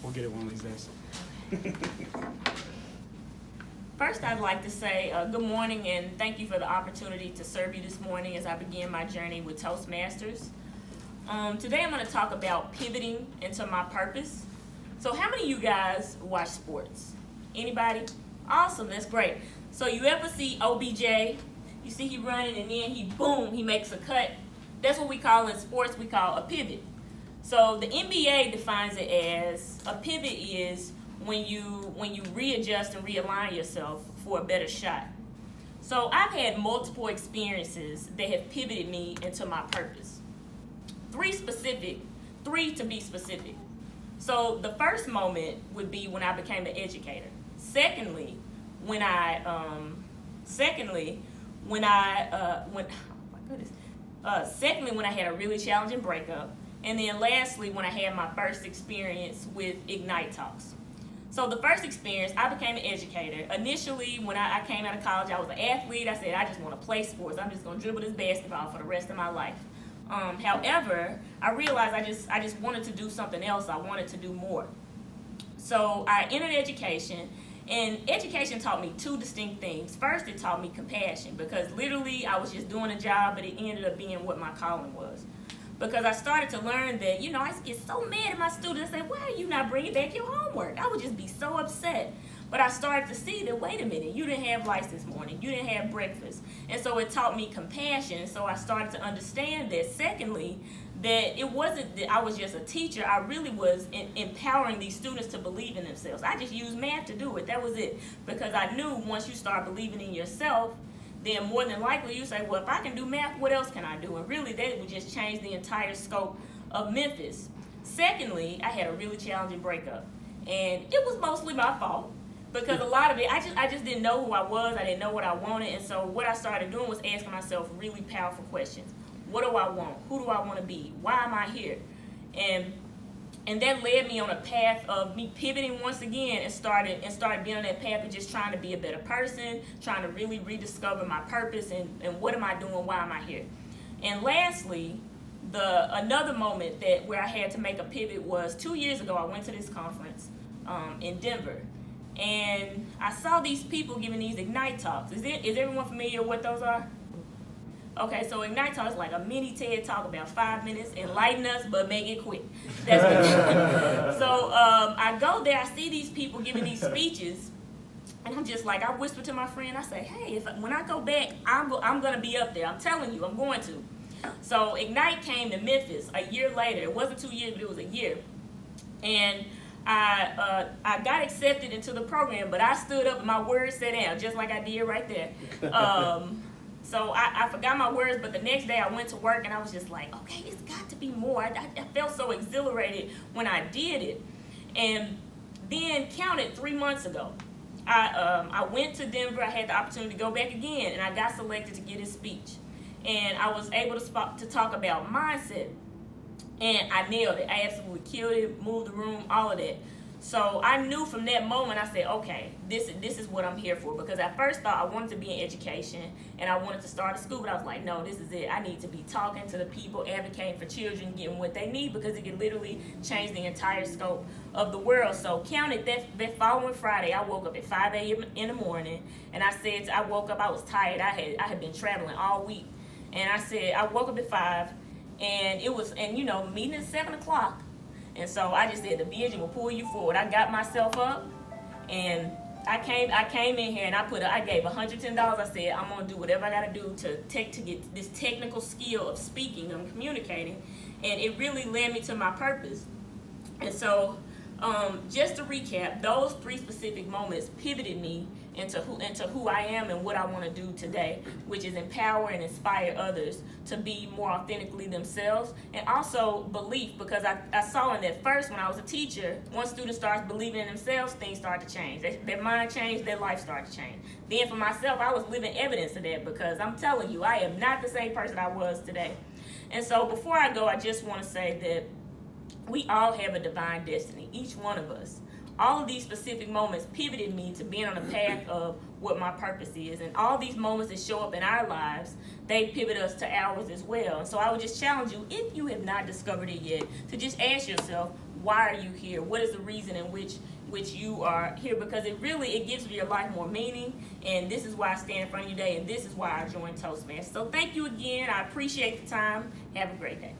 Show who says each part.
Speaker 1: We'll get it one of these days.
Speaker 2: First, I'd like to say good morning and thank you for the opportunity to serve you this morning as I begin my journey with Toastmasters. Today I'm going to talk about pivoting into my purpose. So how many of you guys watch sports? Anybody? Awesome, that's great. So you ever see OBJ? You see he running and then he makes a cut. That's what we call in sports, we call a pivot. So the NBA defines it as a pivot is when you readjust and realign yourself for a better shot. So I've had multiple experiences that have pivoted me into my purpose. Three to be specific. So the first moment would be when I became an educator. Secondly, when I had a really challenging breakup. And then lastly, when I had my first experience with Ignite Talks. So the first experience, I became an educator. Initially, when I came out of college, I was an athlete. I said, I just want to play sports. I'm just going to dribble this basketball for the rest of my life. However, I realized I just wanted to do something else. I wanted to do more. So I entered education, and education taught me two distinct things. First, it taught me compassion, because literally I was just doing a job, but it ended up being what my calling was. Because I started to learn that, I get so mad at my students and say, why are you not bringing back your homework? I would just be so upset. But I started to see that, wait a minute, you didn't have lights this morning. You didn't have breakfast. And so it taught me compassion. So I started to understand that. Secondly, that it wasn't that I was just a teacher. I really was empowering these students to believe in themselves. I just used math to do it. That was it. Because I knew once you start believing in yourself, then more than likely you say, well, if I can do math, what else can I do? And really, that would just change the entire scope of Memphis. Secondly, I had a really challenging breakup. And it was mostly my fault. Because a lot of it, I just didn't know who I was. I didn't know what I wanted. And so what I started doing was asking myself really powerful questions. What do I want? Who do I want to be? Why am I here? And that led me on a path of me pivoting once again and started being on that path of just trying to be a better person, trying to really rediscover my purpose and what am I doing? Why am I here? And lastly, another moment where I had to make a pivot was 2 years ago. I went to this conference in Denver. And I saw these people giving these Ignite Talks. Is everyone familiar with what those are? Okay, so Ignite Talk is like a mini TED Talk, about 5 minutes. Enlighten us, but make it quick. That's what So I go there, I see these people giving these speeches, and I'm just like, I whisper to my friend, I say, hey, when I go back, I'm going to be up there. I'm telling you, I'm going to. So Ignite came to Memphis a year later. It wasn't 2 years, but it was a year. And I got accepted into the program, but I stood up and my words sat down, just like I did right there. So I forgot my words, but the next day I went to work and I was just like, okay, it's got to be more. I felt so exhilarated when I did it. And then counted 3 months ago. I went to Denver. I had the opportunity to go back again, and I got selected to give a speech. And I was able to talk about mindset. And I nailed it. I absolutely killed it, moved the room, all of that. So I knew from that moment, I said, okay, this is what I'm here for. Because at first thought I wanted to be in education and I wanted to start a school, but I was like, no, this is it. I need to be talking to the people, advocating for children, getting what they need, because it can literally change the entire scope of the world. So counted that following Friday, I woke up at 5 a.m. in the morning, and I woke up, I was tired. I had been traveling all week. And I said, I woke up at 5, and meeting at 7 o'clock. And so I just said, the vision will pull you forward. I got myself up, and I came in here, and I gave $110. I said, I'm gonna do whatever I gotta do to get this technical skill of speaking and communicating, and it really led me to my purpose. And so, just to recap, those 3 specific moments pivoted me into who I am and what I want to do today, which is empower and inspire others to be more authentically themselves, and also belief, because I saw in that first, when I was a teacher, once students start believing in themselves, things start to change. Their mind changed, their life started to change. Then for myself, I was living evidence of that, because I'm telling you, I am not the same person I was today. And so before I go, I just want to say that we all have a divine destiny, each one of us. All of these specific moments pivoted me to being on a path of what my purpose is. And all these moments that show up in our lives, they pivot us to ours as well. And so I would just challenge you, if you have not discovered it yet, to just ask yourself, why are you here? What is the reason in which you are here? Because it gives your life more meaning, and this is why I stand in front of you today, and this is why I joined Toastmasters. So thank you again. I appreciate the time. Have a great day.